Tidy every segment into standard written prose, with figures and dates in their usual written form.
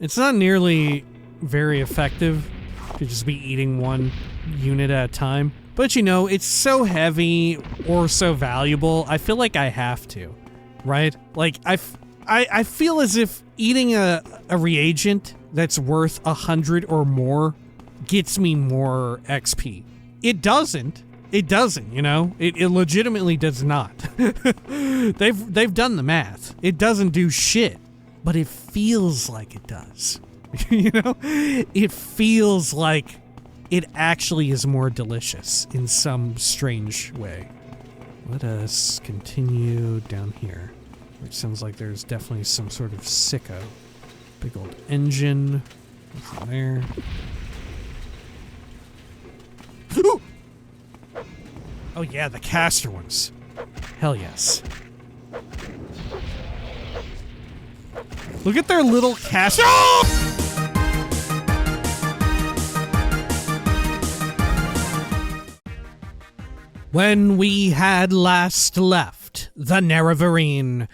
It's not nearly very effective to just be eating one unit at a time. But you know, it's so heavy or so valuable, I feel like I have to, right? Like, I feel as if eating a reagent that's worth 100 or more gets me more XP. It doesn't, you know? It legitimately does not. They've done the math. It doesn't do shit, but it feels like it does. You know? It feels like it actually is more delicious in some strange way. Let us continue down here, which sounds like there's definitely some sort of sicko. Big old engine. Nothing there. Ooh! Oh yeah, the caster ones. Hell yes. Look at their little caster. Oh! When we had last left the Nerevarine,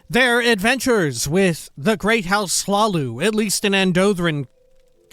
their adventures with the Great House Slalu, at least in Andothran,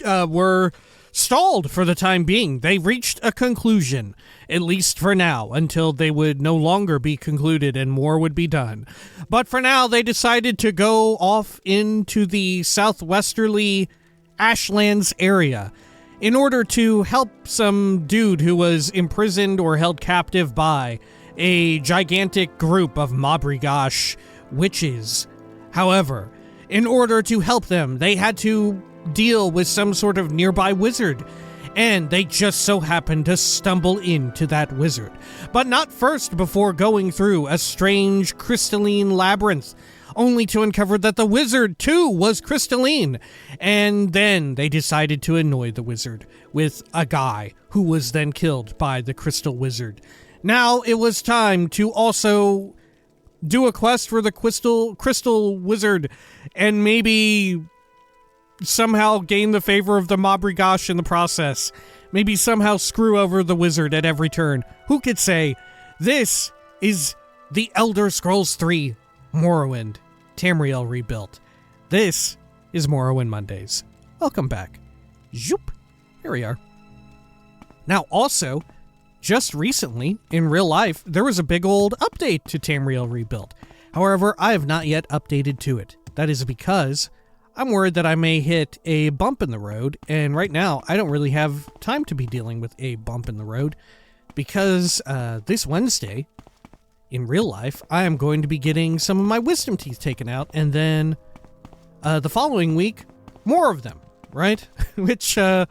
were stalled for the time being. They reached a conclusion, at least for now, until they would no longer be concluded and more would be done. But for now, they decided to go off into the southwesterly Ashlands area in order to help some dude who was imprisoned or held captive by a gigantic group of Mabrigash witches. However, in order to help them, they had to deal with some sort of nearby wizard, and they just so happened to stumble into that wizard. But not first before going through a strange crystalline labyrinth, only to uncover that the wizard, too, was crystalline. And then they decided to annoy the wizard with a guy who was then killed by the crystal wizard. Now it was time to also do a quest for the crystal wizard and maybe somehow gain the favor of the Mabrigash in the process. Maybe somehow screw over the wizard at every turn. Who could say? This is the Elder Scrolls 3 Morrowind, Tamriel Rebuilt. This is Morrowind Mondays. Welcome back. Zoop. Here we are. Now also, just recently, in real life, there was a big old update to Tamriel Rebuilt. However, I have not yet updated to it. That is because I'm worried that I may hit a bump in the road, and right now, I don't really have time to be dealing with a bump in the road, because this Wednesday, in real life, I am going to be getting some of my wisdom teeth taken out, and then the following week, more of them, right? Which I'm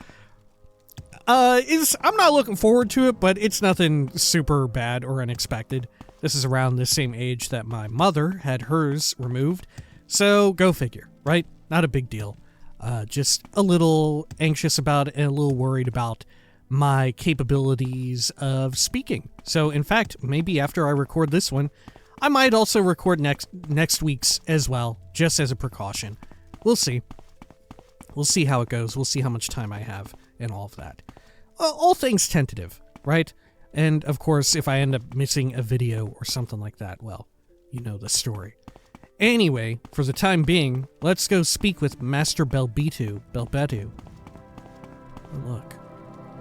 not looking forward to it, but it's nothing super bad or unexpected. This is around the same age that my mother had hers removed, so go figure, right? Not a big deal. Just a little anxious about it and a little worried about my capabilities of speaking. So, in fact, maybe after I record this one, I might also record next week's as well, just as a precaution. We'll see. We'll see how it goes. We'll see how much time I have and all of that. All things tentative, right? And, of course, if I end up missing a video or something like that, well, you know the story. Anyway, for the time being, let's go speak with Master Belbetu. Oh, look.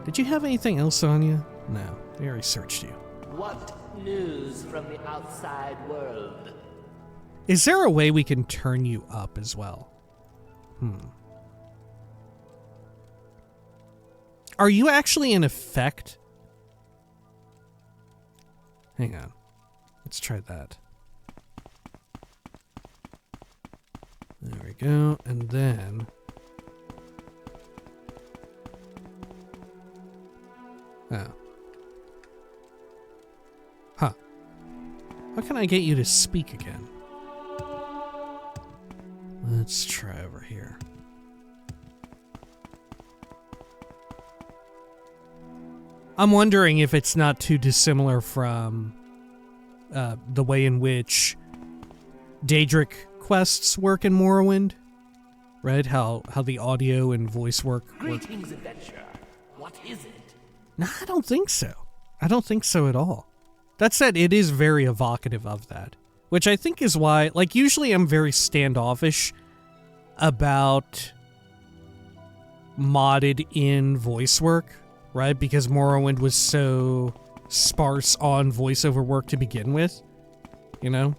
Did you have anything else on you? No, they already searched you. What news from the outside world? Is there a way we can turn you up as well? Are you actually in effect? Hang on. Let's try that. There we go. And then oh. Huh. How can I get you to speak again? Let's try over here. I'm wondering if it's not too dissimilar from the way in which Daedric quests work in Morrowind, right? How the audio and voice work. Greetings, adventure. What is it? No, I don't think so. I don't think so at all. That said, it is very evocative of that, which I think is why, like, usually I'm very standoffish about modded in voice work, right? Because Morrowind was so sparse on voiceover work to begin with, you know?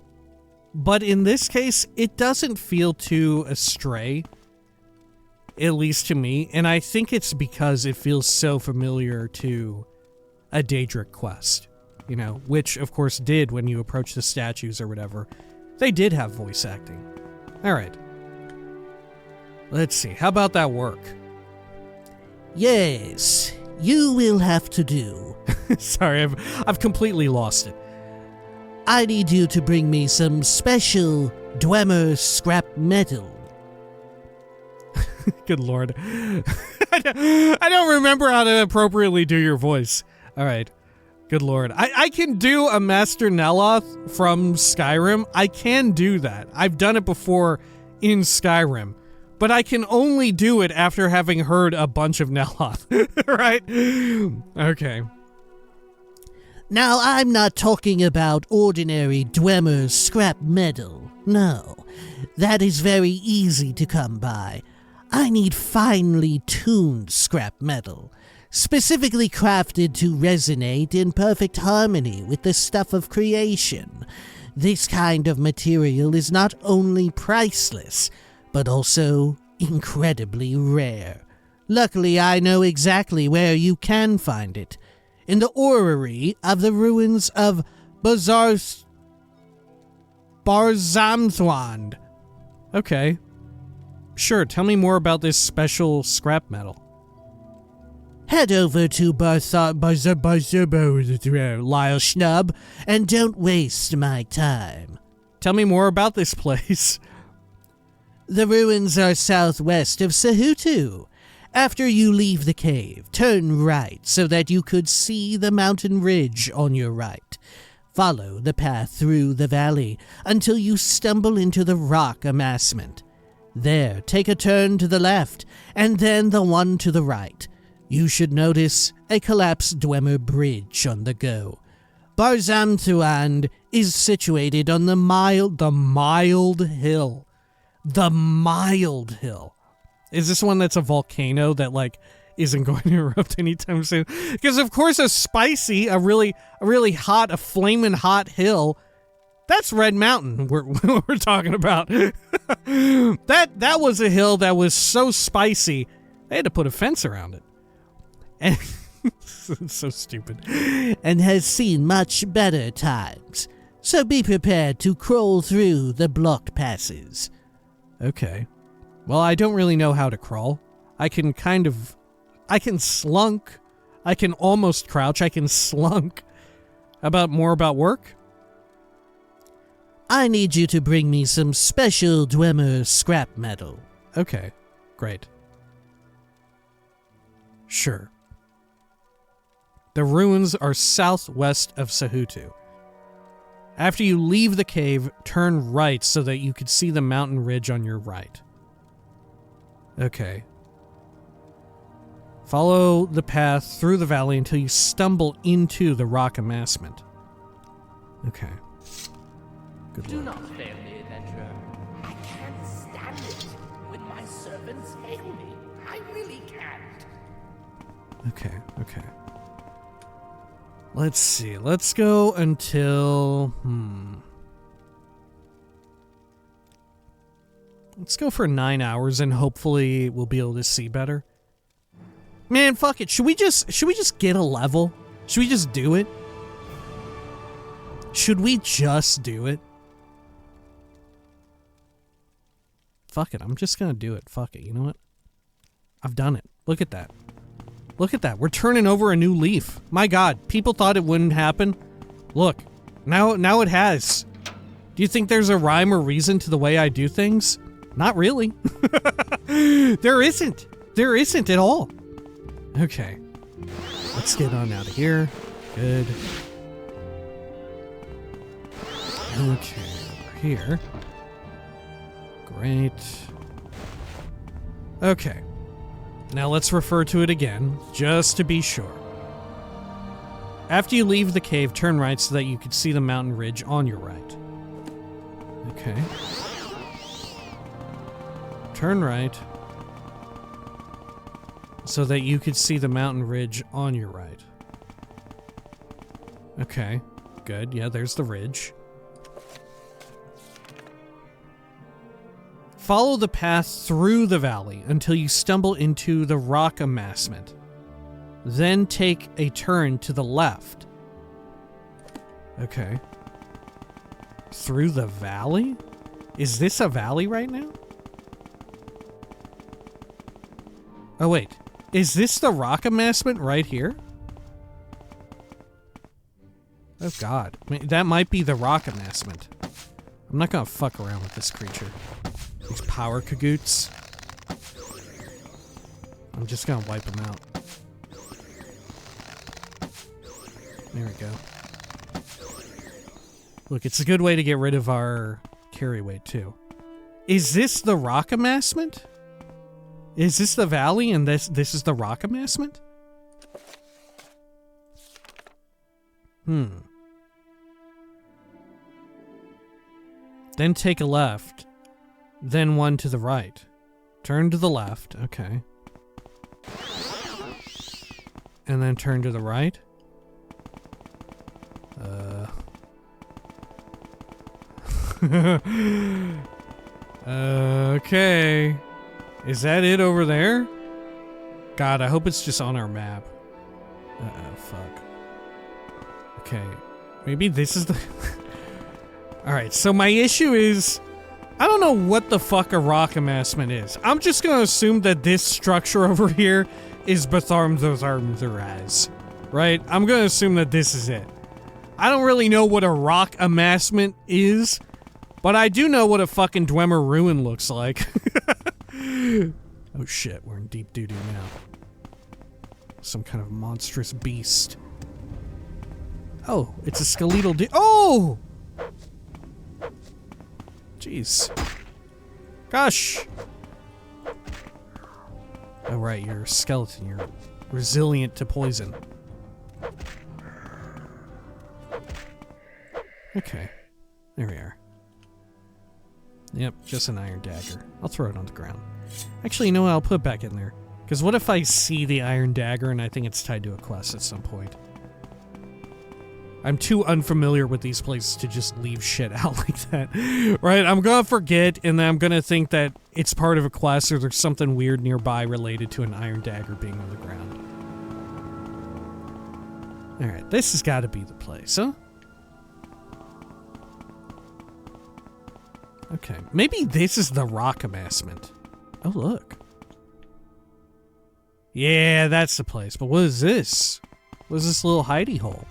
But in this case, it doesn't feel too astray, at least to me, and I think it's because it feels so familiar to a Daedric quest, you know, which of course did when you approach the statues or whatever. They did have voice acting. Alright. Let's see, how about that work? Yes, you will have to do. Sorry, I've completely lost it. I need you to bring me some special Dwemer scrap metal. Good lord. I don't remember how to appropriately do your voice. Alright. Good lord. I can do a Master Neloth from Skyrim. I can do that. I've done it before in Skyrim. But I can only do it after having heard a bunch of Neloth. Right? Okay. Now, I'm not talking about ordinary Dwemer scrap metal. No. That is very easy to come by. I need finely tuned scrap metal, specifically crafted to resonate in perfect harmony with the stuff of creation. This kind of material is not only priceless, but also incredibly rare. Luckily, I know exactly where you can find it. In the orrery of the ruins of Barzamthuand. Okay. Sure, tell me more about this special scrap metal. Head over to Lyle Schnub, and don't waste my time. Tell me more about this place. The ruins are southwest of Sahutu. After you leave the cave, turn right so that you could see the mountain ridge on your right. Follow the path through the valley until you stumble into the rock amassment. There, take a turn to the left, and then the one to the right. You should notice a collapsed Dwemer bridge on the go. Barzamthuand is situated on the mild hill. The mild hill. Is this one that's a volcano that, like, isn't going to erupt anytime soon? Because, of course, a really hot, a flaming hot hill, that's Red Mountain we're talking about. That was a hill that was so spicy, they had to put a fence around it. And it's so stupid. And has seen much better times. So be prepared to crawl through the blocked passes. Okay. Well, I don't really know how to crawl. I can slunk. I can almost crouch. I can slunk. More about work? I need you to bring me some special Dwemer scrap metal. Okay, great. Sure. The ruins are southwest of Sahutu. After you leave the cave, turn right so that you can see the mountain ridge on your right. Okay. Follow the path through the valley until you stumble into the rock amassment. Okay. Good Do luck. not fail me, adventurer. I can't stand it when my servants fail me. I really can't. Okay. Let's see. Let's go until... Let's go for 9 hours and hopefully we'll be able to see better. Man, fuck it. Should we just get a level? Should we just do it? Should we just do it? Fuck it. I'm just gonna do it. Fuck it. You know what? I've done it. Look at that. Look at that. We're turning over a new leaf. My God, people thought it wouldn't happen. Look, now it has. Do you think there's a rhyme or reason to the way I do things? Not really. There isn't. There isn't at all. Okay. Let's get on out of here. Good. Okay, over here. Great. Okay. Now let's refer to it again, just to be sure. After you leave the cave, turn right so that you can see the mountain ridge on your right. Okay. Turn right. so that you could see the mountain ridge on your right. Okay, good. Yeah, there's the ridge. Follow the path through the valley until you stumble into the rock amassment. Then take a turn to the left. Okay. Through the valley? Is this a valley right now? Oh, wait. Is this the rock amassment right here? Oh, God. I mean, that might be the rock amassment. I'm not gonna fuck around with this creature. These power cagoots. I'm just gonna wipe them out. There we go. Look, it's a good way to get rid of our carry weight, too. Is this the rock amassment? Is this the valley and this is the rock amassment? Then take a left. Then one to the right. Turn to the left. Okay. And then turn to the right. Okay. Is that it over there? God, I hope it's just on our map. Uh-oh, fuck. Okay. Maybe this is the... Alright, so my issue is... I don't know what the fuck a rock amassment is. I'm just gonna assume that this structure over here is Barzamthuand, right? I'm gonna assume that this is it. I don't really know what a rock amassment is, but I do know what a fucking Dwemer ruin looks like. Oh shit, we're in deep doo-doo now. Some kind of monstrous beast. Oh, it's a skeletal oh! Jeez. Gosh! Oh right, you're a skeleton. You're resilient to poison. Okay. There we are. Yep, just an iron dagger. I'll throw it on the ground. Actually, you know what? I'll put it back in there. Because what if I see the iron dagger and I think it's tied to a quest at some point? I'm too unfamiliar with these places to just leave shit out like that. Right? I'm gonna forget, and then I'm gonna think that it's part of a quest or there's something weird nearby related to an iron dagger being on the ground. Alright, this has got to be the place, huh? Okay, maybe this is the rock amassment. Oh, look. Yeah, that's the place. But what is this? What is this little hidey hole?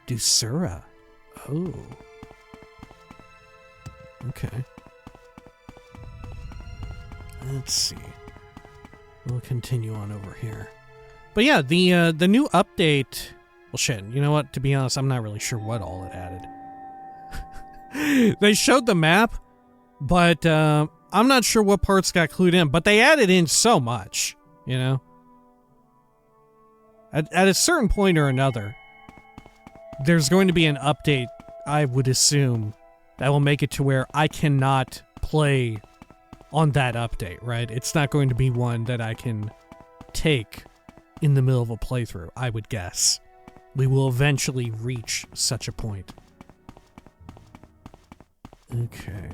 Dusura. Oh. Okay. Let's see. We'll continue on over here. But yeah, the new update... Well, shit, you know what? To be honest, I'm not really sure what all it added. They showed the map, but I'm not sure what parts got clued in, but they added in so much, you know? At a certain point or another, there's going to be an update, I would assume, that will make it to where I cannot play on that update, right? It's not going to be one that I can take in the middle of a playthrough, I would guess. We will eventually reach such a point. Okay.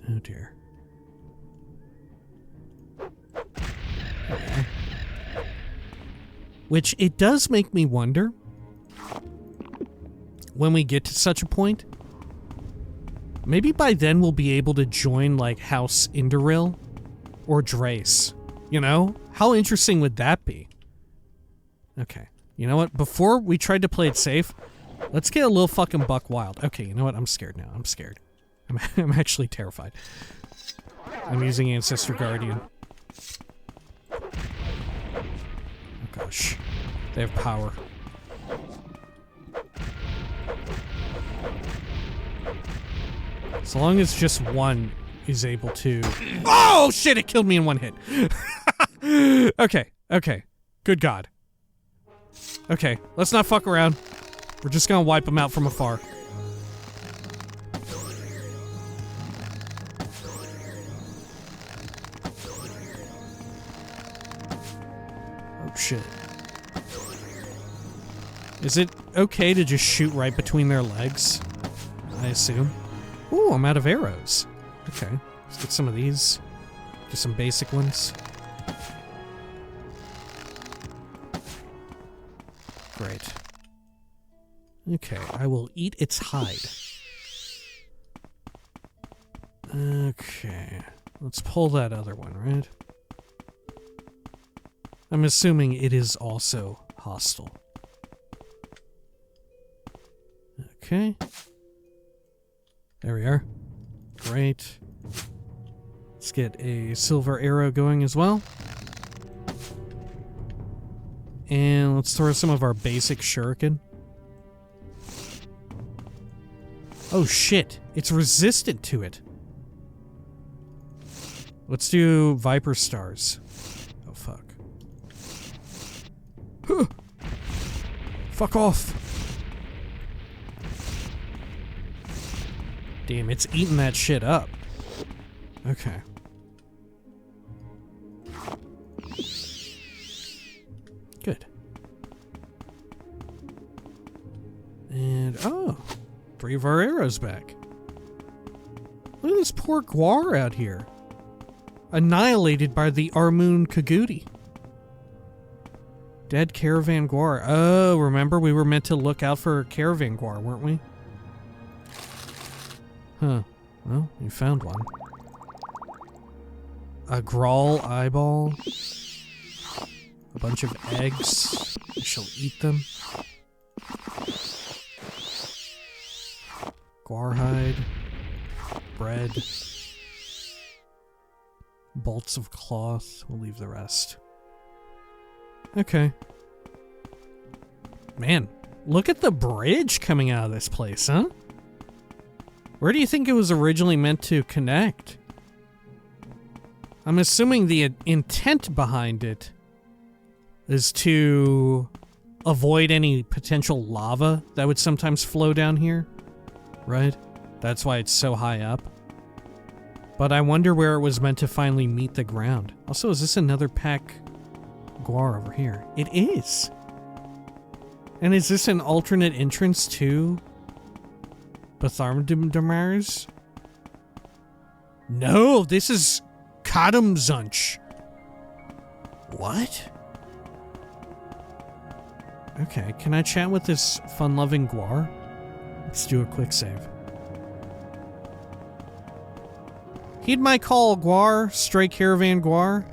Oh dear. Okay. Which, it does make me wonder, when we get to such a point, maybe by then we'll be able to join, like, House Indoril or Drace. You know? How interesting would that be? Okay. You know what? Before we tried to play it safe, let's get a little fucking buck wild. Okay, you know what? I'm scared now. I'm scared. I'm actually terrified. I'm using Ancestor Guardian. Oh gosh. They have power. As long as just one is able to... Oh shit, it killed me in one hit. Okay, okay. Good God. Okay, let's not fuck around. We're just gonna wipe them out from afar. shit. Is it okay to just shoot right between their legs? I assume. Ooh, I'm out of arrows. Okay, let's get some of these. Just some basic ones. Great. Okay, I will eat its hide. Okay, let's pull that other one, right? I'm assuming it is also hostile. Okay. There we are. Great. Let's get a silver arrow going as well. And let's throw some of our basic shuriken. Oh shit, it's resistant to it. Let's do Viper Stars. Oh fuck. Huh. Fuck off. Damn, it's eating that shit up. Okay. Good. And, oh, 3 of our arrows back. Look at this poor Gwar out here. Annihilated by the Armun Kaguti. Dead Caravan Gwar. Oh, remember we were meant to look out for Caravan Gwar, weren't we? Huh. Well, you found one. A Grawl eyeball. A bunch of eggs. I shall eat them. Gwar hide. Bread. Bolts of cloth. We'll leave the rest. Okay. Man, look at the bridge coming out of this place, huh? Where do you think it was originally meant to connect? I'm assuming the intent behind it is to avoid any potential lava that would sometimes flow down here, right? That's why it's so high up. But I wonder where it was meant to finally meet the ground. Also, is this another pack Gwar over here? It is. And is this an alternate entrance to Barzamthuand? No, this is Barzamthuand. What? Okay, can I chat with this fun-loving Gwar? Let's do a quick save. Heed my call, Gwar. Stray Caravan Gwar.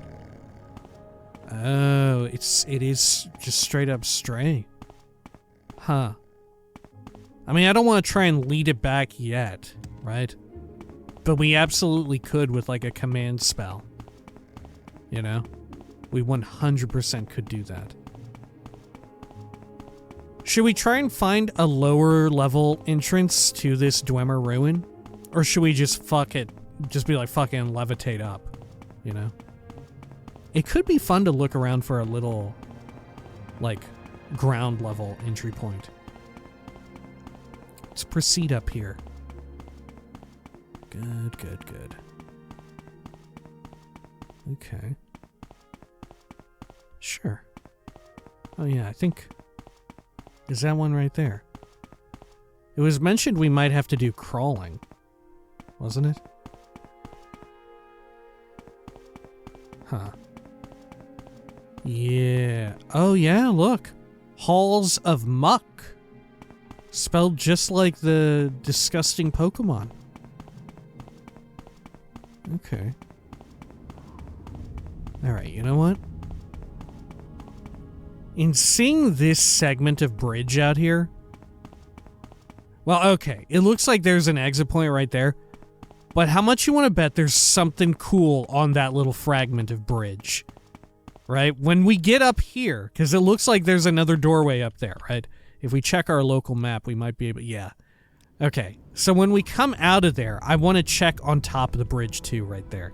Oh, it is just straight up stray. Huh. I mean, I don't want to try and lead it back yet, right? But we absolutely could with like a command spell. You know? We 100% could do that. Should we try and find a lower level entrance to this Dwemer ruin? Or should we just fuck it? Just be like fucking levitate up, you know? It could be fun to look around for a little, like, ground level entry point. Let's proceed up here. Good, good, good. Okay. Sure. Oh yeah, I think... Is that one right there? It was mentioned we might have to do crawling. Wasn't it? Huh. Yeah. Oh yeah, look. Halls of Muck. Spelled just like the disgusting Pokemon. Okay. Alright, you know what? In seeing this segment of bridge out here... Well, okay, it looks like there's an exit point right there. But how much you want to bet there's something cool on that little fragment of bridge? Right? When we get up here, because it looks like there's another doorway up there, right? If we check our local map, we might be able... Yeah. Okay, so when we come out of there, I want to check on top of the bridge too, right there.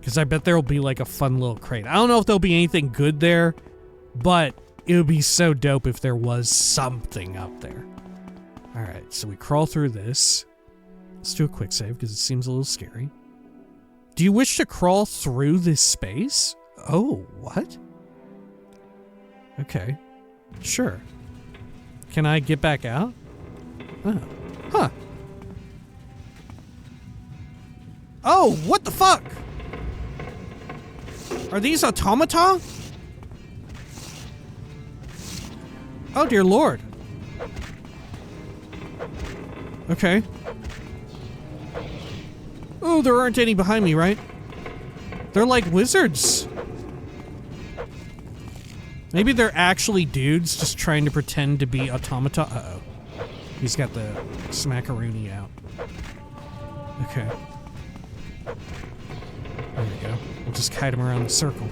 Because I bet there'll be like a fun little crate. I don't know if there'll be anything good there, but it would be so dope if there was something up there. Alright, so we crawl through this. Let's do a quick save because it seems a little scary. Do you wish to crawl through this space? Oh, what? Okay. Sure. Can I get back out? Oh. Huh. Oh, what the fuck? Are these automata? Oh, dear lord. Okay. Oh, there aren't any behind me, right? They're like wizards. Maybe they're actually dudes just trying to pretend to be automata. Uh-oh. He's got the smackaroonie out. Okay. There we go. We'll just kite him around the circle.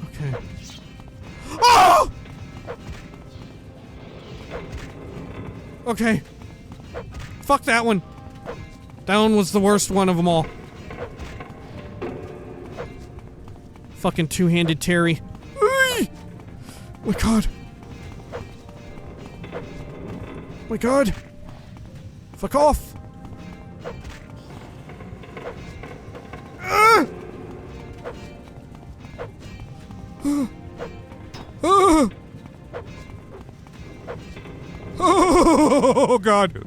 Okay. Oh! Okay. Fuck that one. That one was the worst one of them all. Fucking two-handed Terry. Oh my god. Oh my god. Fuck off. Ah! Ah! Oh god.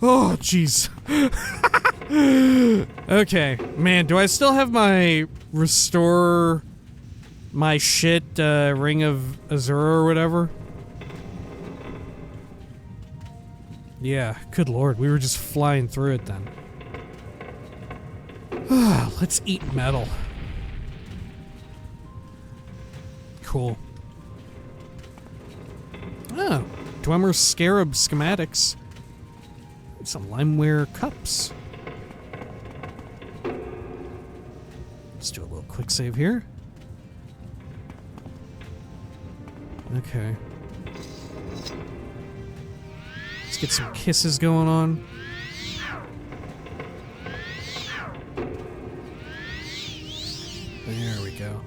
Oh jeez. Okay, man, do I still have my restore my shit Ring of Azure or whatever? Yeah, good lord, we were just flying through it then. Let's eat metal. Cool. Oh, Dwemer Scarab schematics. Some limeware cups. Let's do a little quick save here. Okay. Let's get some kisses going on. There we go.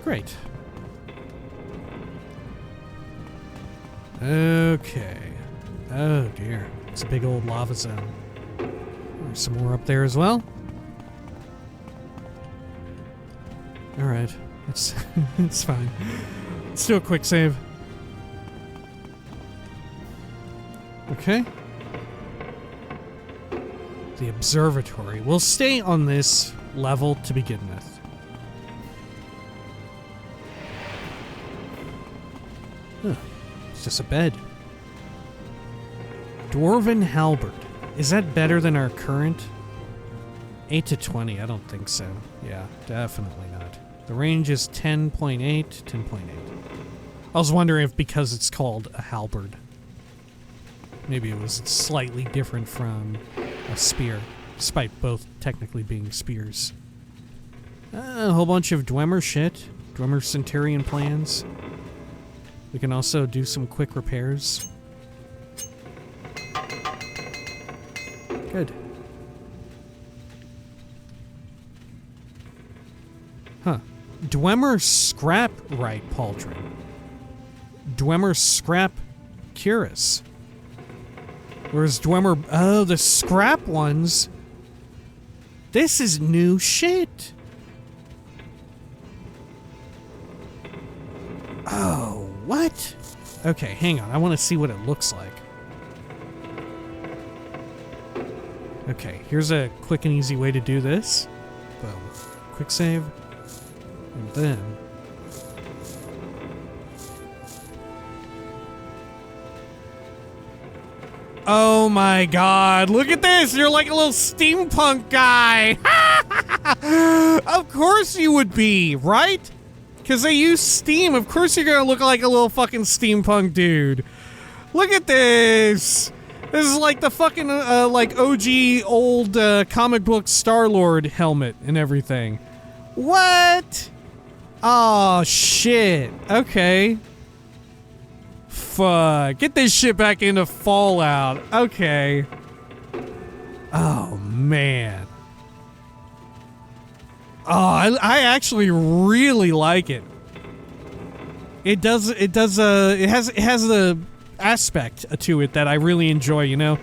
Great. Okay. Oh dear. It's a big old lava zone. There's some more up there as well. Alright. It's it's fine. Let's do a quick save. Okay. The observatory. We'll stay on this level to begin with. Huh. It's just a bed. Dwarven Halberd. Is that better than our current? 8 to 20, I don't think so. Yeah, definitely not. The range is 10.8, 10.8. I was wondering if because it's called a halberd, maybe it was slightly different from a spear, despite both technically being spears. A whole bunch of Dwemer shit. Dwemer Centurion plans. We can also do some quick repairs. Good. Huh. Dwemer Scrap Right Pauldron. Dwemer Scrap Cuirass. Whereas Dwemer... Oh, the scrap ones. This is new shit. Oh, what? Okay, hang on. I want to see what it looks like. Okay, here's a quick and easy way to do this. Boom. Quick save. And then... Oh my god, look at this! You're like a little steampunk guy! Of course you would be, right? Because they use steam, of course you're gonna look like a little fucking steampunk dude. Look at this! This is like the fucking, like, OG old, comic book Star-Lord helmet and everything. What? Oh, shit. Okay. Fuck. Get this shit back into Fallout. Okay. Oh, man. I actually really like it. It has the aspect to it that I really enjoy, you know,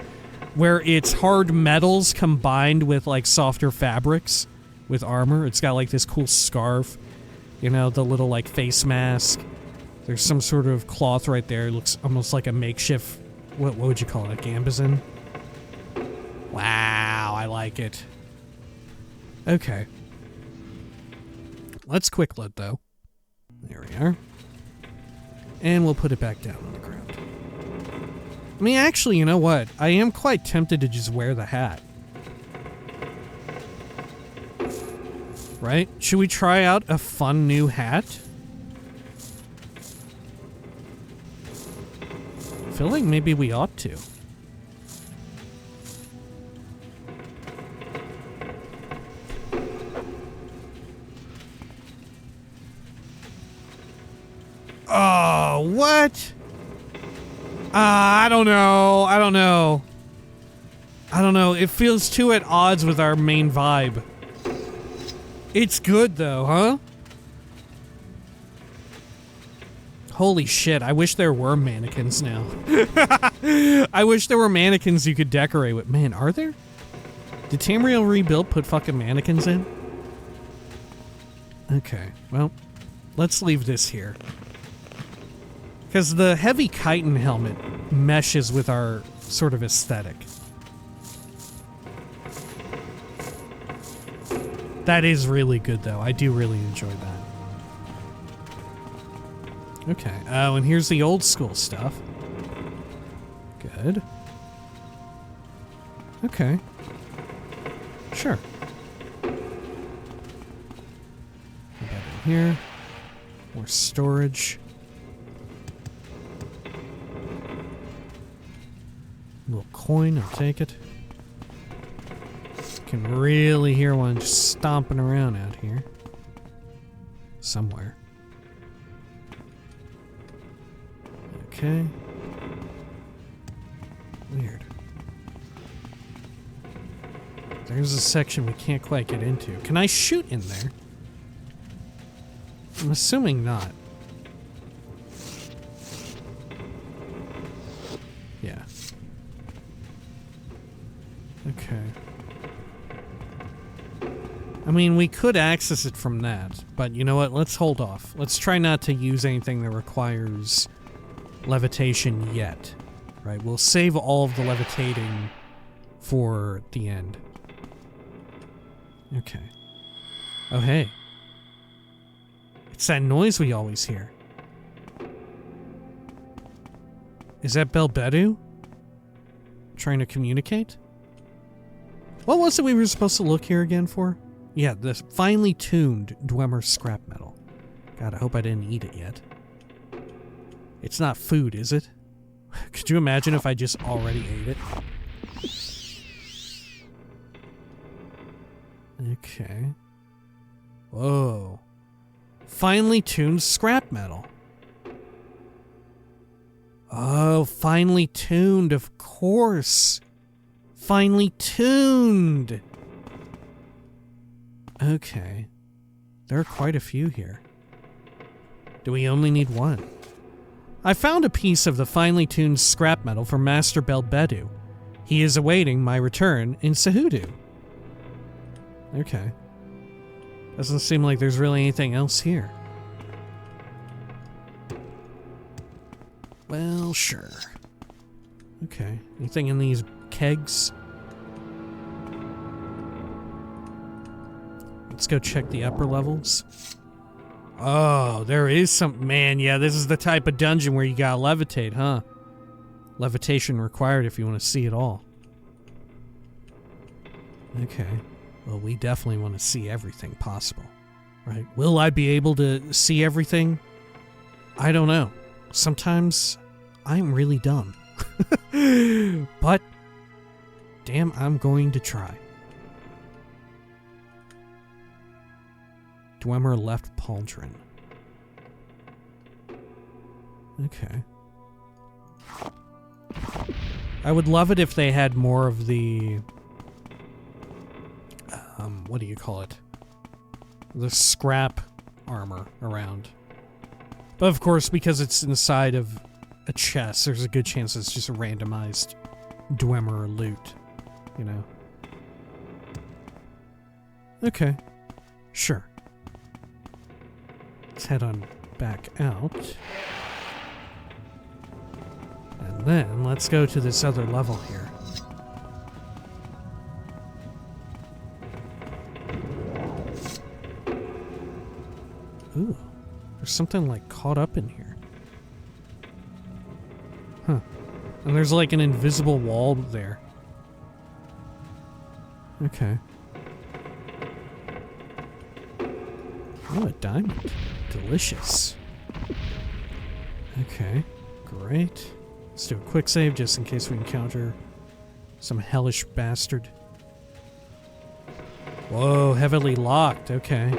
where it's hard metals combined with like softer fabrics with armor. It's got like this cool scarf, you know, the little like face mask. There's some sort of cloth right there. It looks almost like a makeshift, what would you call it, a gambazon? Wow, I like it. Okay. Let's quick load though. There we are. And we'll put it back down on the ground. I mean, actually, you know what? I am quite tempted to just wear the hat. Right? Should we try out a fun new hat? I feel like maybe we ought to. Oh, what? I don't know. I don't know. It feels too at odds with our main vibe. It's good though, huh? Holy shit, I wish there were mannequins now. I wish there were mannequins you could decorate with. Man, are there? Did Tamriel Rebuilt put fucking mannequins in? Okay, well, let's leave this here. Because the heavy chitin helmet meshes with our sort of aesthetic. That is really good, though. I do really enjoy that. Okay. Oh, and here's the old school stuff. Good. Okay. Sure. Put that in here. More storage. Little coin, I'll take it. Can really hear one just stomping around out here. Somewhere. Okay. Weird. There's a section we can't quite get into. Can I shoot in there? I'm assuming not. Yeah. Okay. I mean, we could access it from that, but you know what? Let's hold off. Let's try not to use anything that requires levitation yet. Right? We'll save all of the levitating for the end. Okay. Oh, hey. It's that noise we always hear. Is that Belbedu? Trying to communicate? What was it we were supposed to look here again for? Yeah, the finely tuned Dwemer scrap metal. God, I hope I didn't eat it yet. It's not food, is it? Could you imagine if I just already ate it? Okay. Whoa. Finely tuned scrap metal. Oh, finely tuned, of course. Finely tuned. Okay. There are quite a few here. Do we only need one? I found a piece of the finely tuned scrap metal from Master Belbedu. He is awaiting my return in Cehudu. Okay. Doesn't seem like there's really anything else here. Well, sure. Okay. Anything in these kegs? Let's go check the upper levels. Oh, there is some... Man, yeah, this is the type of dungeon where you gotta levitate, huh? Levitation required if you want to see it all. Okay. Well, we definitely want to see everything possible, right? Will I be able to see everything? I don't know. Sometimes I'm really dumb. But, damn, I'm going to try. Dwemer left pauldron. Okay. I would love it if they had more of the... what do you call it? the scrap armor around. But of course, because it's inside of a chest, there's a good chance it's just a randomized Dwemer loot, you know? Okay. Sure. Let's head on back out. And then let's go to this other level here. Ooh. There's something like caught up in here. Huh. And there's like an invisible wall there. Okay. Oh, a diamond. Delicious. Okay. Great. Let's do a quick save just in case we encounter some hellish bastard. Whoa, heavily locked. Okay.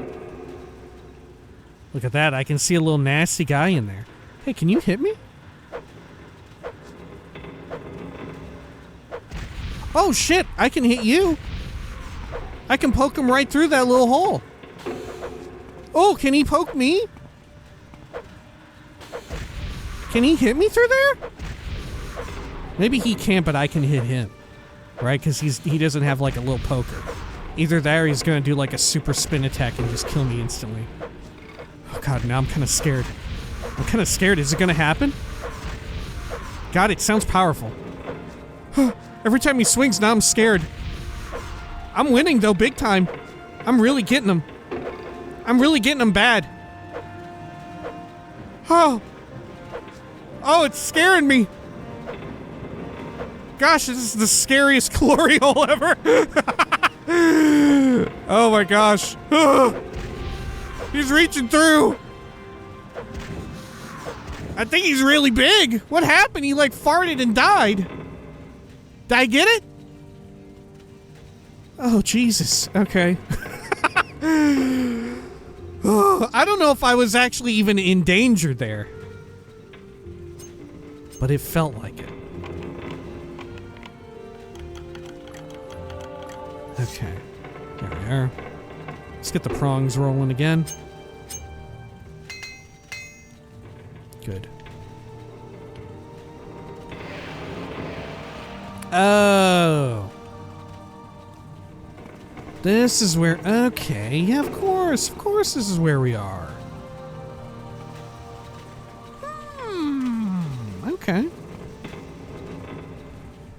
Look at that. I can see a little nasty guy in there. Hey, can you hit me? Oh, shit. I can hit you. I can poke him right through that little hole. Oh, can he poke me? Can he hit me through there? Maybe he can't, but I can hit him. Right? Because he doesn't have like a little poker. Either that or he's going to do like a super spin attack and just kill me instantly. Oh god, now I'm kind of scared. I'm kind of scared. Is it going to happen? God, it sounds powerful. Every time he swings, now I'm scared. I'm winning though, big time. I'm really getting him. I'm really getting him bad. Oh, it's scaring me. Gosh, this is the scariest glory hole ever. Oh my gosh. He's reaching through. I think he's really big. What happened? He like farted and died. Did I get it? Oh, Jesus. Okay. Oh, I don't know if I was actually even in danger there. But it felt like it. Okay. There we are. Let's get the prongs rolling again. Good. Oh. This is where... Okay, yeah, of course this is where we are. Okay.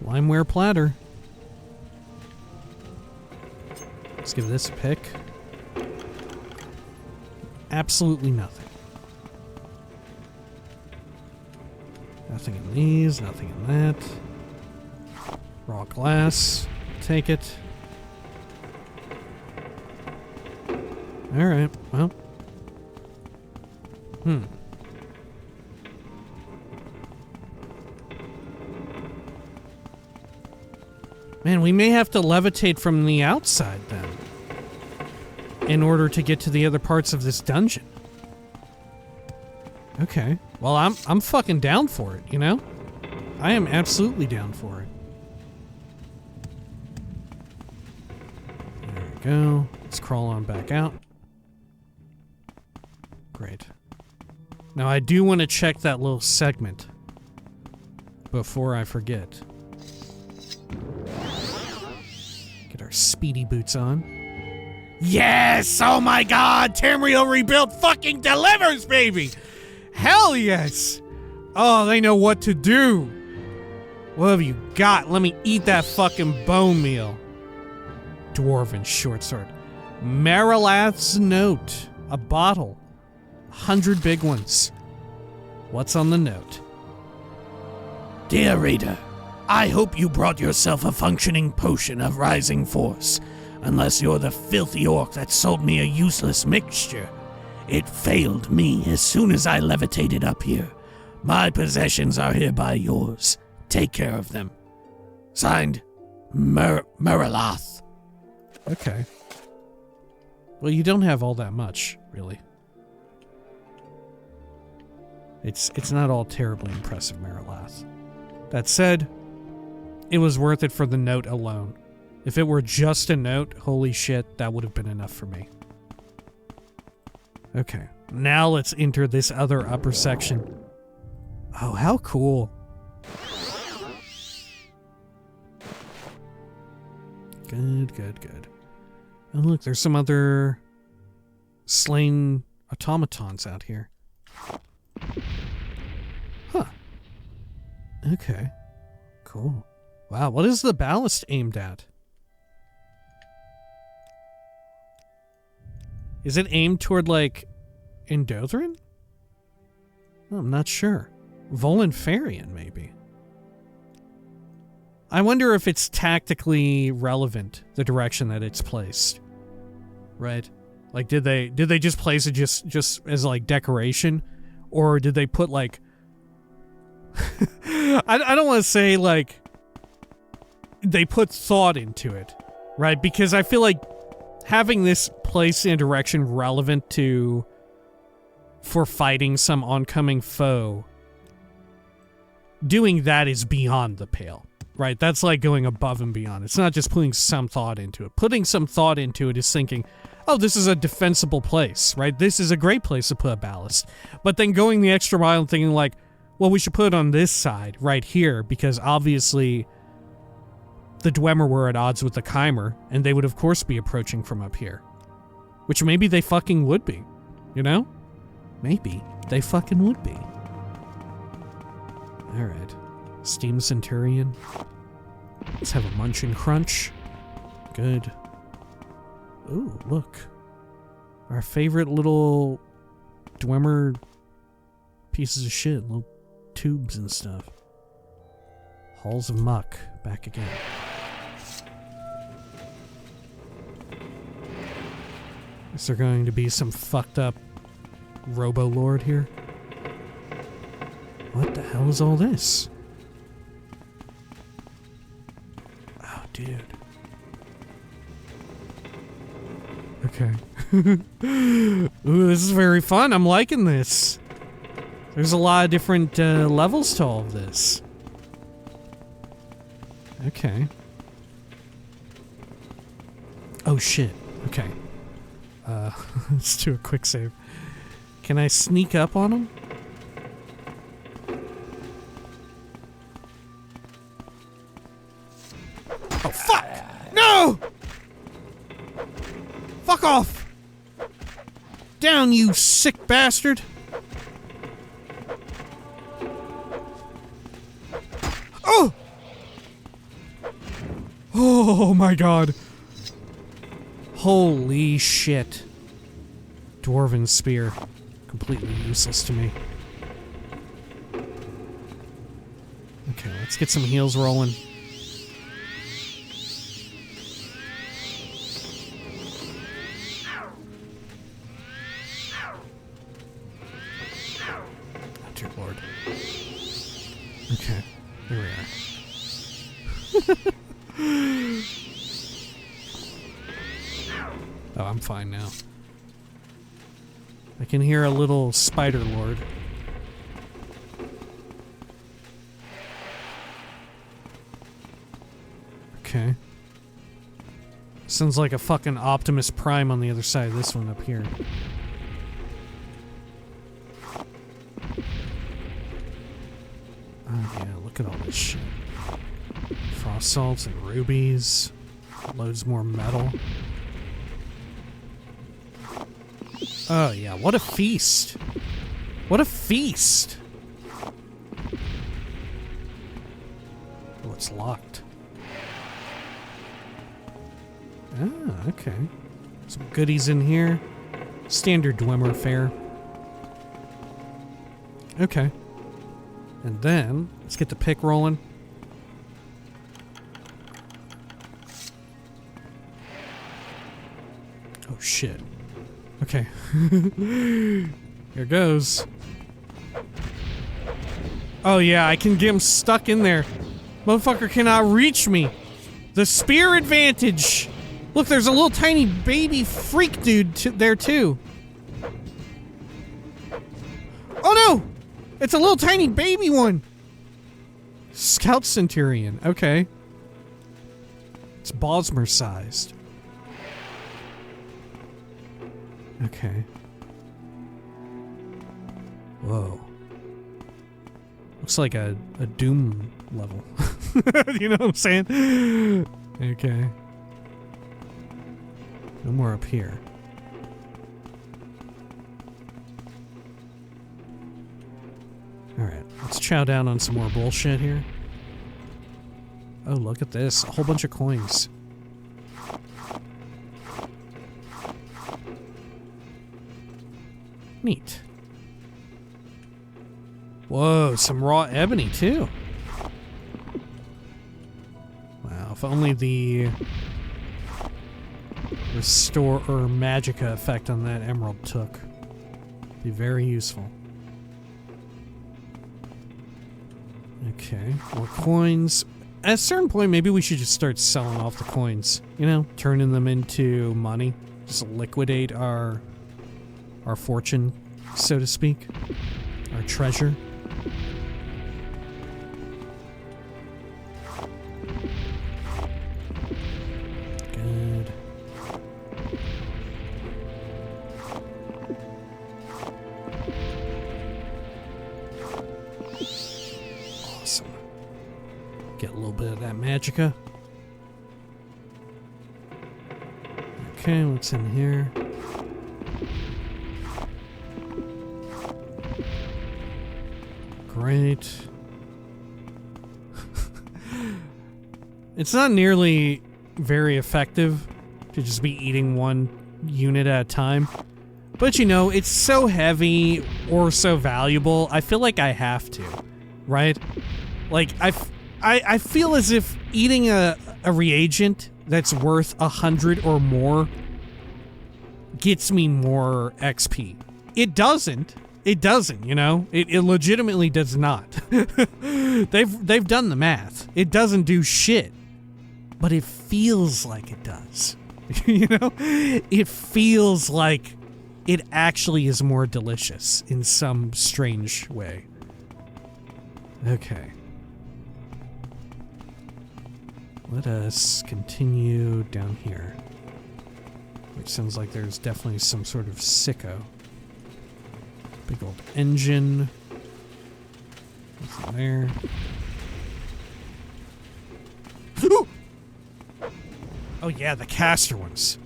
Limeware platter. Let's give this a pick. Absolutely nothing. Nothing in these, nothing in that. Raw glass. Take it. Alright, well. Man, we may have to levitate from the outside then. In order to get to the other parts of this dungeon. Okay. Well, I'm fucking down for it, you know? I am absolutely down for it. There we go. Let's crawl on back out. Great. Now I do want to check that little segment before I forget. Get our speedy boots on. Yes! Oh my god! Tamriel Rebuilt fucking delivers, baby! Hell yes! Oh, they know what to do. What have you got? Let me eat that fucking bone meal. Dwarven short sword. Marilath's note. A bottle. 100 big ones. What's on the note? Dear reader, I hope you brought yourself a functioning potion of rising force. Unless you're the filthy orc that sold me a useless mixture. It failed me as soon as I levitated up here. My possessions are hereby yours. Take care of them. Signed, Marilath. Okay. Well, you don't have all that much, really. It's not all terribly impressive, Marilath. That said, it was worth it for the note alone. If it were just a note, holy shit, that would have been enough for me. Okay, now let's enter this other upper section. Oh, how cool. Good, good, good. And look, there's some other slain automatons out here. Huh. Okay. Cool. Wow, what is the ballast aimed at? Is it aimed toward, like, Endothrin? Oh, I'm not sure. Volanfarian, maybe. I wonder if it's tactically relevant, the direction that it's placed. Right? Like, did they just place it just as, like, decoration? Or did they put, like... I don't want to say, like... They put thought into it, right? Because I feel like having this place in a direction relevant for fighting some oncoming foe, doing that is beyond the pale, right? That's like going above and beyond. It's not just putting some thought into it. Putting some thought into it is thinking, oh, this is a defensible place, right? This is a great place to put a ballast. But then going the extra mile and thinking like, well, we should put it on this side, right here, because obviously the Dwemer were at odds with the Chimer, and they would of course be approaching from up here. Which maybe they fucking would be, you know? Maybe they fucking would be. Alright. Steam Centurion. Let's have a munch and crunch. Good. Ooh, look. Our favorite little Dwemer pieces of shit. Little tubes and stuff. Halls of muck. Back again. Is there going to be some fucked up Robo-Lord here? What the hell is all this? Oh, dude. Okay. Ooh, this is very fun. I'm liking this. There's a lot of different levels to all of this. Okay. Oh, shit. Okay. Let's do a quick save. Can I sneak up on him? Oh, fuck! No! Fuck off! Down, you sick bastard! Oh! Oh my god. Holy shit. Dwarven spear. Completely useless to me. Okay, let's get some heals rolling. Oh, dear lord. Okay, there we are. Oh, I'm fine now. I can hear a little spider lord. Okay. Sounds like a fucking Optimus Prime on the other side of this one up here. Oh yeah, look at all this shit. Frost salts and rubies. Loads more metal. Oh yeah, what a feast. What a feast. Oh, it's locked. Ah, okay. Some goodies in here. Standard Dwemer fare. Okay. And then, let's get the pick rolling. Oh shit. Okay. Here goes. Oh yeah, I can get him stuck in there. Motherfucker cannot reach me. The spear advantage. Look, there's a little tiny baby freak dude there too. Oh no! It's a little tiny baby one. Scout Centurion. Okay. It's Bosmer sized. Okay. Whoa. Looks like a Doom level. You know what I'm saying? Okay. No more up here. Alright, let's chow down on some more bullshit here. Oh, look at this. A whole bunch of coins. Neat. Whoa, some raw ebony, too. Wow, if only the restore or magicka effect on that emerald took. Be very useful. Okay, more coins. At a certain point, maybe we should just start selling off the coins. You know, turning them into money. Just liquidate our fortune, so to speak. Our treasure. Good. Awesome. Get a little bit of that magicka. Okay, what's in here? Great. It's not nearly very effective to just be eating one unit at a time. But you know, it's so heavy or so valuable, I feel like I have to, right? Like, I feel as if eating a reagent that's worth 100 or more gets me more XP. It doesn't. It doesn't, you know? It legitimately does not. They've done the math. It doesn't do shit. But it feels like it does. You know? It feels like it actually is more delicious in some strange way. Okay. Let us continue down here. Which sounds like there's definitely some sort of sicko. Big old engine. Nothing there. Oh yeah, the caster ones.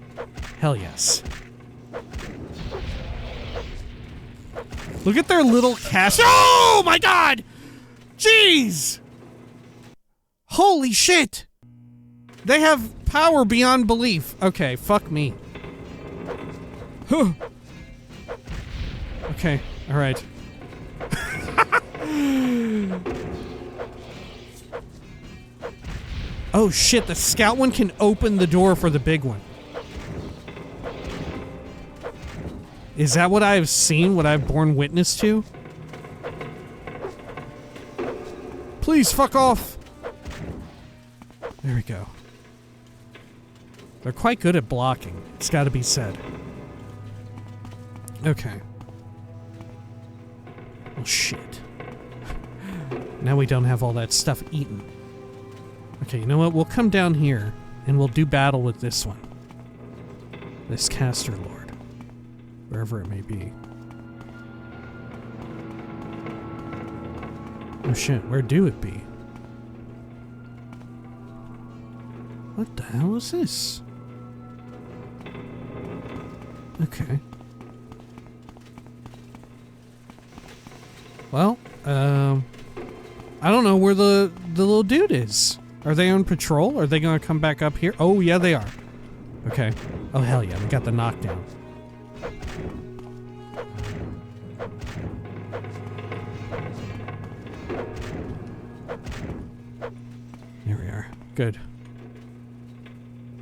Hell yes. Look at their little caster. Oh my god! Jeez! Holy shit! They have power beyond belief. Okay, fuck me. Okay, alright. Oh shit, the scout one can open the door for the big one. Is that what I've seen? What I've borne witness to? Please, fuck off! There we go. They're quite good at blocking, it's gotta be said. Okay. Oh shit. Now we don't have all that stuff eaten. Okay, you know what? We'll come down here and we'll do battle with this one. This caster lord. Wherever it may be. Oh shit, where do it be? What the hell is this? Okay. Well, I don't know where the little dude is. Are they on patrol? Are they gonna come back up here? Oh, yeah, they are. Okay. Oh, hell yeah, we got the knockdown. There we are. Good.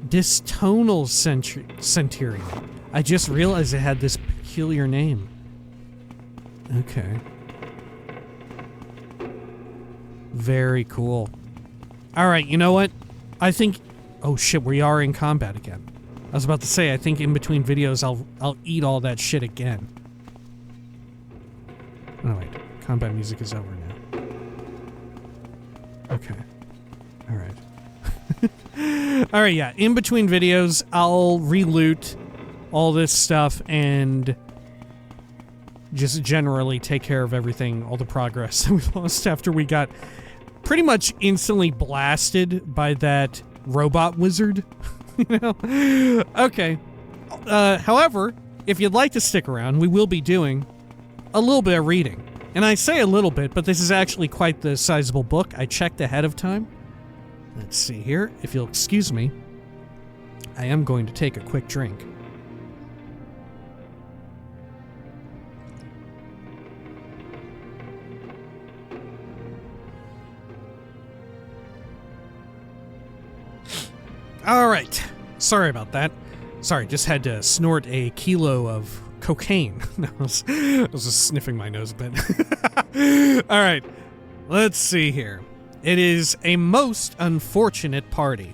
Distonal Centurion. I just realized it had this peculiar name. Okay. Very cool. Alright, you know what? I think... Oh shit, we are in combat again. I was about to say, I think in between videos I'll eat all that shit again. Oh wait, combat music is over now. Okay. Alright. Alright, yeah, in between videos I'll re-loot all this stuff and just generally take care of everything, all the progress that we lost after we got pretty much instantly blasted by that robot wizard. You know? Okay. However, if you'd like to stick around, we will be doing a little bit of reading. And I say a little bit, but this is actually quite the sizable book. I checked ahead of time. Let's see here. If you'll excuse me, I am going to take a quick drink. All right. Sorry about that. Sorry, just had to snort a kilo of cocaine. I was just sniffing my nose a bit. All right. Let's see here. It is a most unfortunate party.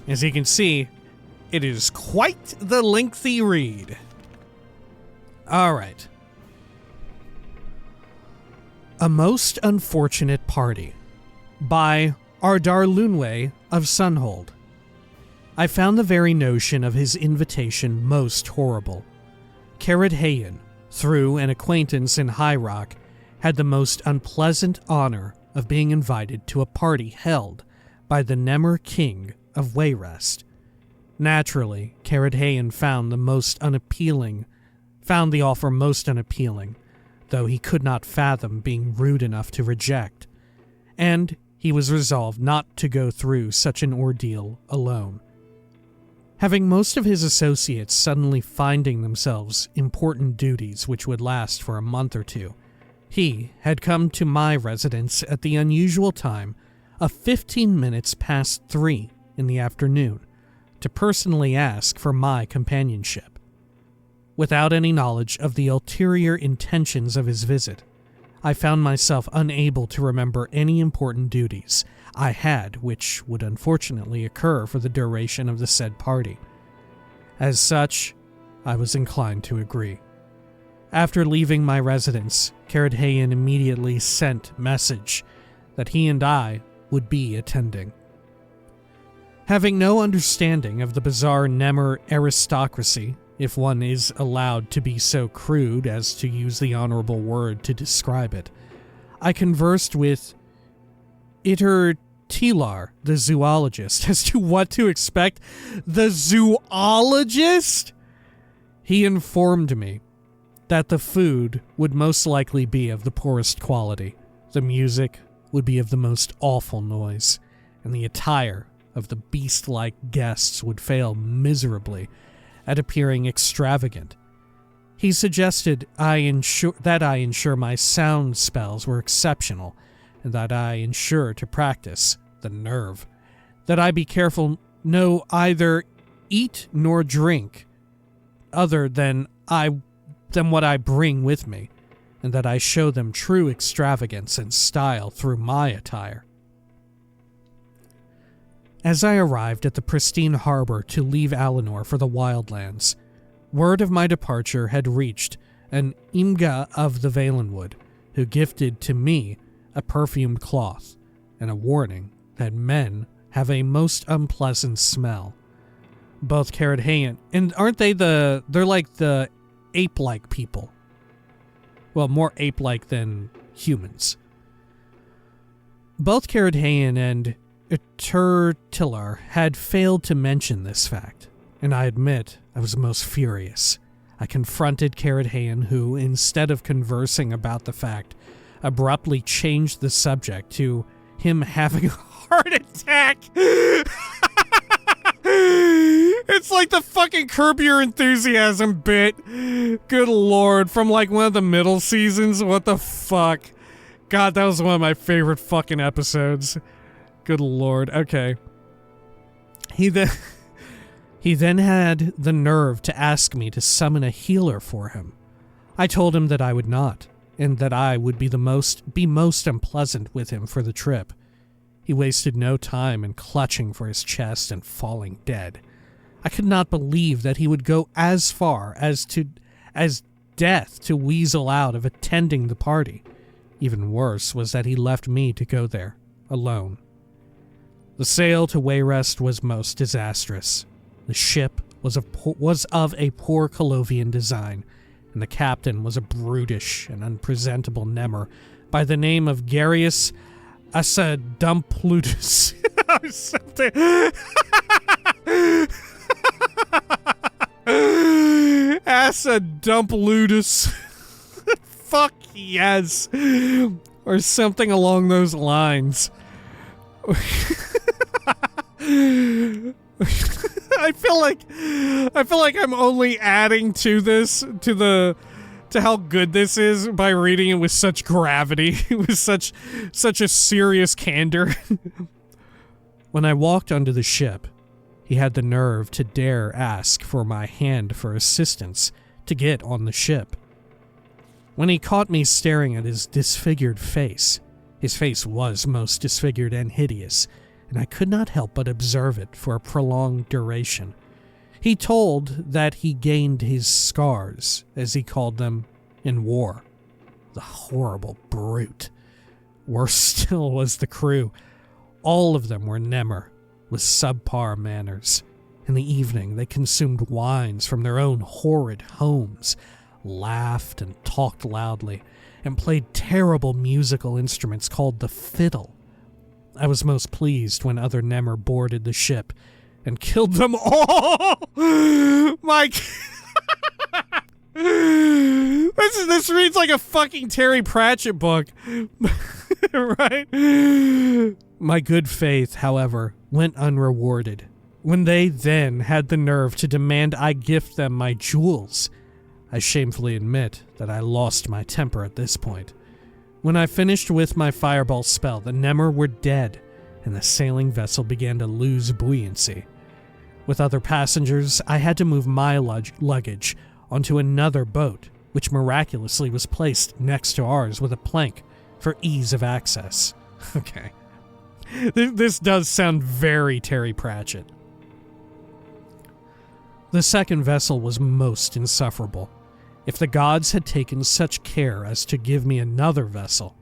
As you can see, it is quite the lengthy read. All right. A Most Unfortunate Party by Ardar Lunwe of Sunhold. I found the very notion of his invitation most horrible. Carid Hayen, through an acquaintance in High Rock, had the most unpleasant honor of being invited to a party held by the Nemer King of Wayrest. Naturally, Carid Hayen found the offer most unappealing, though he could not fathom being rude enough to reject, and he was resolved not to go through such an ordeal alone. Having most of his associates suddenly finding themselves important duties which would last for a month or two, he had come to my residence at the unusual time of 15 minutes past 3 in the afternoon to personally ask for my companionship. Without any knowledge of the ulterior intentions of his visit, I found myself unable to remember any important duties I had which would unfortunately occur for the duration of the said party. As such, I was inclined to agree. After leaving my residence, Carid Hayen immediately sent message that he and I would be attending. Having no understanding of the bizarre Nemer aristocracy, if one is allowed to be so crude as to use the honorable word to describe it, I conversed with Iter Tilar, the zoologist, as to what to expect. The zoologist? He informed me that the food would most likely be of the poorest quality, the music would be of the most awful noise, and the attire of the beast-like guests would fail miserably at appearing extravagant. He suggested I ensure my sound spells were exceptional, and that I ensure to practice the nerve, that I be careful no either eat nor drink other than what I bring with me, and that I show them true extravagance and style through my attire. As I arrived at the pristine harbor to leave Alinor for the wildlands, word of my departure had reached an Imga of the Valenwood, who gifted to me a perfumed cloth and a warning that men have a most unpleasant smell. Both Carid Hayen, and aren't they they're like the ape-like people? Well, more ape-like than humans. Both Carid Hayen and Tilar had failed to mention this fact, and I admit I was most furious. I confronted Carid Hayen, who, instead of conversing about the fact, abruptly changed the subject to him having a heart attack. It's like the fucking Curb Your Enthusiasm bit. Good lord, from like one of the middle seasons. What the fuck? God, that was one of my favorite fucking episodes. Good lord. Okay. He then had the nerve to ask me to summon a healer for him. I told him that I would not, and that I would be most unpleasant with him for the trip. He wasted no time in clutching for his chest and falling dead. I could not believe that he would go as far as death to weasel out of attending the party. Even worse was that he left me to go there, alone. The sail to Wayrest was most disastrous. The ship was of a poor Colovian design, and the captain was a brutish and unpresentable Nemmer by the name of Garius Asadumplutus. Or something. Asadumplutus. Fuck yes. Or something along those lines. I feel like I'm only adding to this, to how good this is by reading it with such gravity, with such a serious candor. When I walked onto the ship, he had the nerve to dare ask for my hand for assistance to get on the ship. When he caught me staring at his disfigured face, his face was most disfigured and hideous, and I could not help but observe it for a prolonged duration. He told that he gained his scars, as he called them, in war. The horrible brute. Worse still was the crew. All of them were Nemmer, with subpar manners. In the evening, they consumed wines from their own horrid homes, laughed and talked loudly, and played terrible musical instruments called the fiddle. I was most pleased when other Nemmer boarded the ship and killed them all. This reads like a fucking Terry Pratchett book. Right? My good faith, however, went unrewarded when they then had the nerve to demand I gift them my jewels. I shamefully admit that I lost my temper at this point. When I finished with my fireball spell, the Nemmer were dead, and the sailing vessel began to lose buoyancy. With other passengers, I had to move my luggage onto another boat, which miraculously was placed next to ours with a plank for ease of access. Okay. This does sound very Terry Pratchett. The second vessel was most insufferable. If the gods had taken such care as to give me another vessel,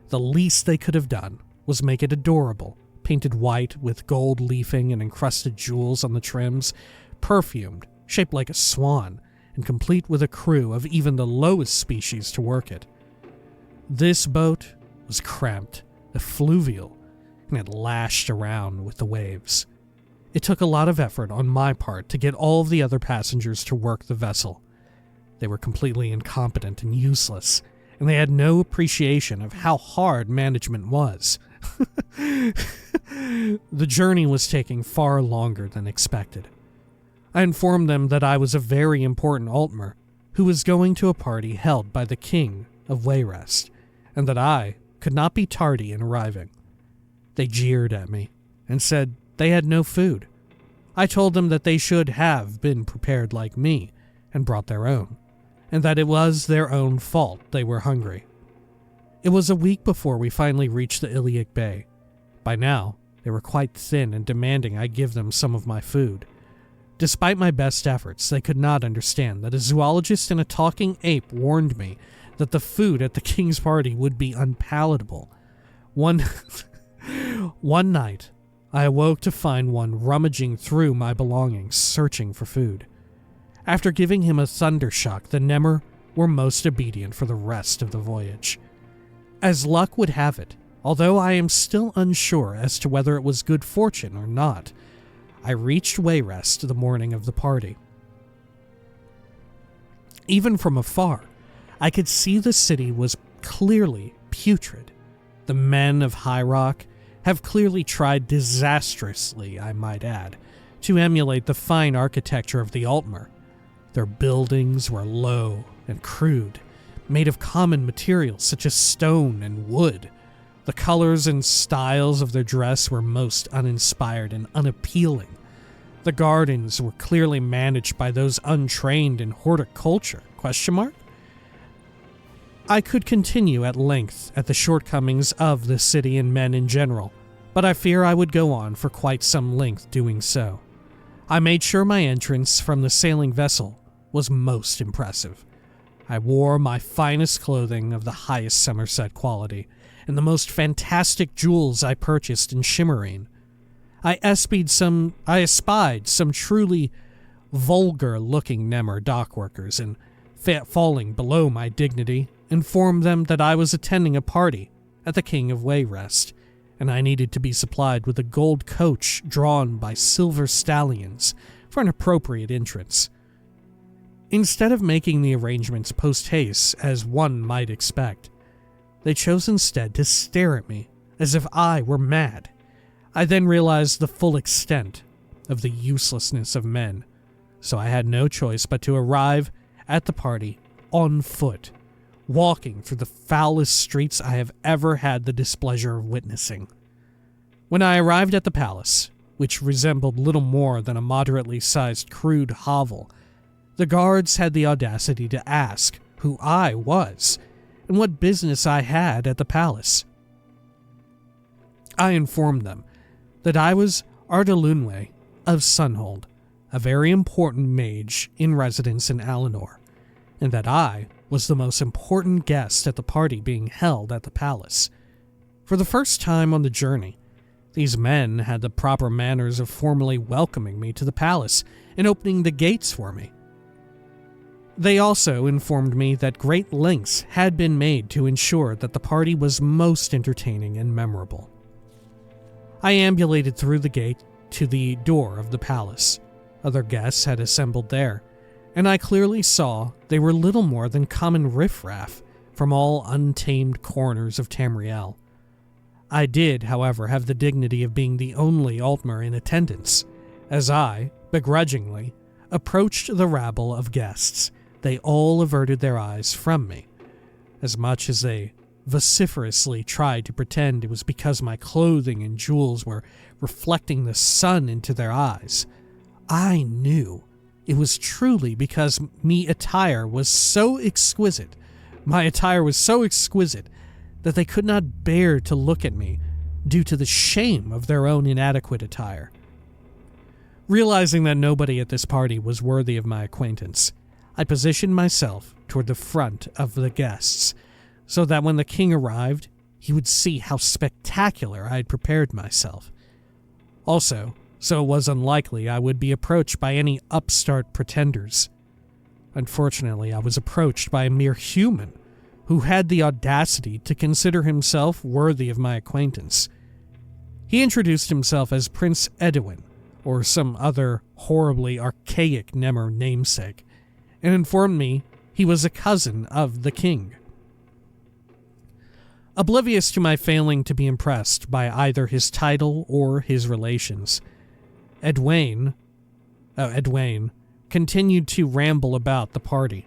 the least they could have done was make it adorable, painted white with gold leafing and encrusted jewels on the trims, perfumed, shaped like a swan, and complete with a crew of even the lowest species to work it. This boat was cramped, effluvial, and it lashed around with the waves. It took a lot of effort on my part to get all of the other passengers to work the vessel. They were completely incompetent and useless, and they had no appreciation of how hard management was. The journey was taking far longer than expected. I informed them that I was a very important Altmer who was going to a party held by the king of Wayrest, and that I could not be tardy in arriving. They jeered at me and said they had no food. I told them that they should have been prepared like me and brought their own, and that it was their own fault they were hungry. It was a week before we finally reached the Iliac Bay. By now, they were quite thin and demanding I give them some of my food. Despite my best efforts, they could not understand that a zoologist and a talking ape warned me that the food at the king's party would be unpalatable. One night, I awoke to find one rummaging through my belongings, searching for food. After giving him a thunder shock, the Nemmer were most obedient for the rest of the voyage. As luck would have it, although I am still unsure as to whether it was good fortune or not, I reached Wayrest the morning of the party. Even from afar, I could see the city was clearly putrid. The men of High Rock have clearly tried disastrously, I might add, to emulate the fine architecture of the Altmer. Their buildings were low and crude, made of common materials such as stone and wood. The colors and styles of their dress were most uninspired and unappealing. The gardens were clearly managed by those untrained in horticulture, ? I could continue at length at the shortcomings of the city and men in general, but I fear I would go on for quite some length doing so. I made sure my entrance from the sailing vessel was most impressive. I wore my finest clothing of the highest Somerset quality, and the most fantastic jewels I purchased in Shimmerine. I espied some truly vulgar-looking Nemmer dockworkers, and falling below my dignity, informed them that I was attending a party at the King of Wayrest, and I needed to be supplied with a gold coach drawn by silver stallions for an appropriate entrance. Instead of making the arrangements post-haste as one might expect, they chose instead to stare at me as if I were mad. I then realized the full extent of the uselessness of men, so I had no choice but to arrive at the party on foot, walking through the foulest streets I have ever had the displeasure of witnessing. When I arrived at the palace, which resembled little more than a moderately sized crude hovel, the guards had the audacity to ask who I was and what business I had at the palace. I informed them that I was Ardalunwe of Sunhold, a very important mage in residence in Alinor, and that I was the most important guest at the party being held at the palace. For the first time on the journey, these men had the proper manners of formally welcoming me to the palace and opening the gates for me. They also informed me that great lengths had been made to ensure that the party was most entertaining and memorable. I ambulated through the gate to the door of the palace. Other guests had assembled there, and I clearly saw they were little more than common riffraff from all untamed corners of Tamriel. I did, however, have the dignity of being the only Altmer in attendance. As I, begrudgingly, approached the rabble of guests, they all averted their eyes from me. As much as they vociferously tried to pretend it was because my clothing and jewels were reflecting the sun into their eyes, I knew it was truly because my attire was so exquisite that they could not bear to look at me due to the shame of their own inadequate attire. Realizing that nobody at this party was worthy of my acquaintance, I positioned myself toward the front of the guests, so that when the king arrived, he would see how spectacular I had prepared myself. Also, so it was unlikely I would be approached by any upstart pretenders. Unfortunately, I was approached by a mere human who had the audacity to consider himself worthy of my acquaintance. He introduced himself as Prince Edwin, or some other horribly archaic Nemer namesake, and informed me he was a cousin of the king. Oblivious to my failing to be impressed by either his title or his relations, Edwin continued to ramble about the party,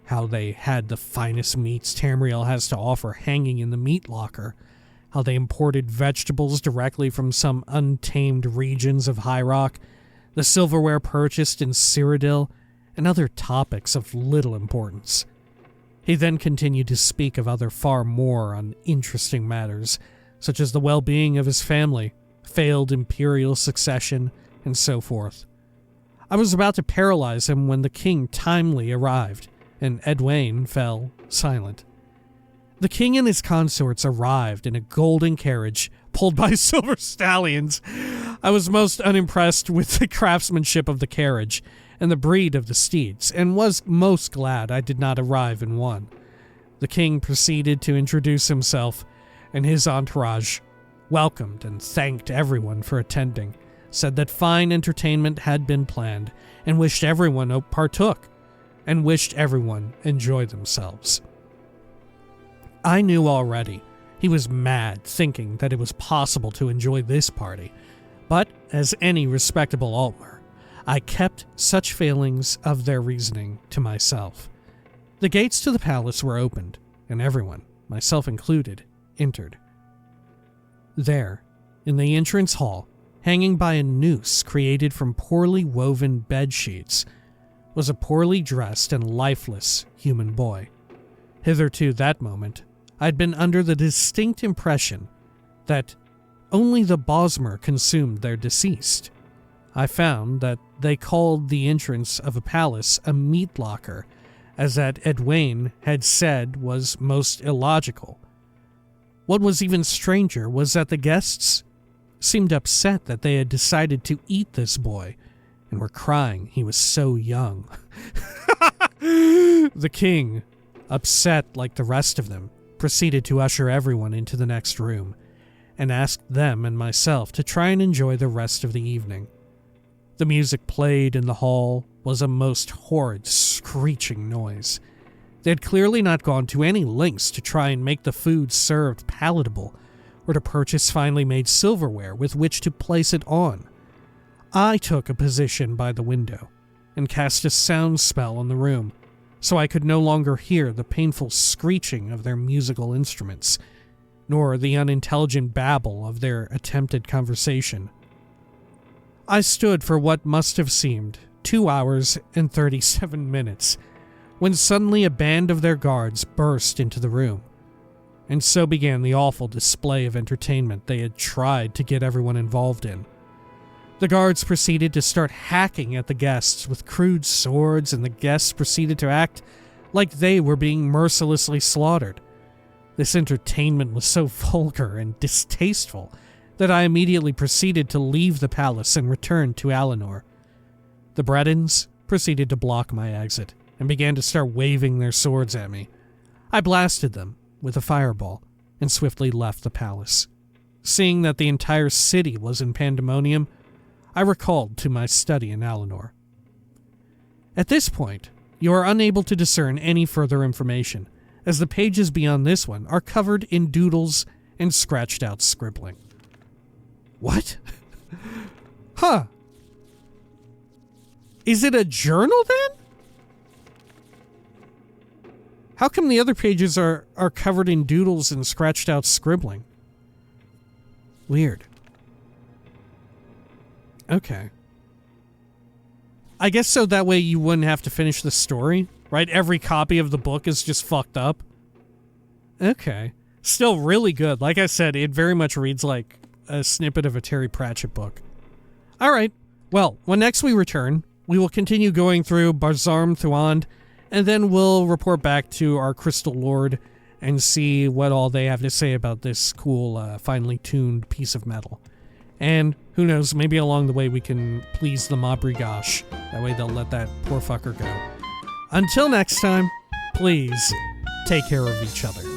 how they had the finest meats Tamriel has to offer hanging in the meat locker, how they imported vegetables directly from some untamed regions of High Rock, the silverware purchased in Cyrodiil, and other topics of little importance. He then continued to speak of other far more uninteresting matters, such as the well-being of his family, failed imperial succession, and so forth. I was about to paralyze him when the king timely arrived, and Edwin fell silent. The king and his consorts arrived in a golden carriage pulled by silver stallions. I was most unimpressed with the craftsmanship of the carriage and the breed of the steeds, and was most glad I did not arrive in one. The king proceeded to introduce himself, and his entourage welcomed and thanked everyone for attending, said that fine entertainment had been planned, and wished everyone partook, and wished everyone enjoyed themselves. I knew already he was mad thinking that it was possible to enjoy this party, but as any respectable Altmer, I kept such failings of their reasoning to myself. The gates to the palace were opened, and everyone, myself included, entered. There, in the entrance hall, hanging by a noose created from poorly woven bed sheets, was a poorly dressed and lifeless human boy. Hitherto that moment, I'd been under the distinct impression that only the Bosmer consumed their deceased. I found that they called the entrance of a palace a meat locker, as that Edwin had said was most illogical. What was even stranger was that the guests seemed upset that they had decided to eat this boy, and were crying he was so young. The king, upset like the rest of them, proceeded to usher everyone into the next room and asked them and myself to try and enjoy the rest of the evening. The music played in the hall was a most horrid, screeching noise. They had clearly not gone to any lengths to try and make the food served palatable, or to purchase finely made silverware with which to place it on. I took a position by the window and cast a sound spell on the room, so I could no longer hear the painful screeching of their musical instruments, nor the unintelligent babble of their attempted conversation. I stood for what must have seemed 2 hours and 37 minutes, when suddenly a band of their guards burst into the room, and so began the awful display of entertainment they had tried to get everyone involved in. The guards proceeded to start hacking at the guests with crude swords, and the guests proceeded to act like they were being mercilessly slaughtered. This entertainment was so vulgar and distasteful that I immediately proceeded to leave the palace and return to Alinor. The Bredons proceeded to block my exit and began to start waving their swords at me. I blasted them with a fireball and swiftly left the palace. Seeing that the entire city was in pandemonium, I recalled to my study in Alinor. At this point, you are unable to discern any further information, as the pages beyond this one are covered in doodles and scratched out scribbling. What? Huh. Is it a journal then? How come the other pages are covered in doodles and scratched out scribbling? Weird. Okay. I guess so that way you wouldn't have to finish the story, right? Every copy of the book is just fucked up. Okay. Still really good. Like I said, it very much reads like a snippet of a Terry Pratchett book. Alright. Well, when next we return, we will continue going through Barzamthuand, and then we'll report back to our Crystal Lord and see what all they have to say about this cool, finely tuned piece of metal. And who knows, maybe along the way we can please the Mabrigash. That way they'll let that poor fucker go. Until next time, please take care of each other.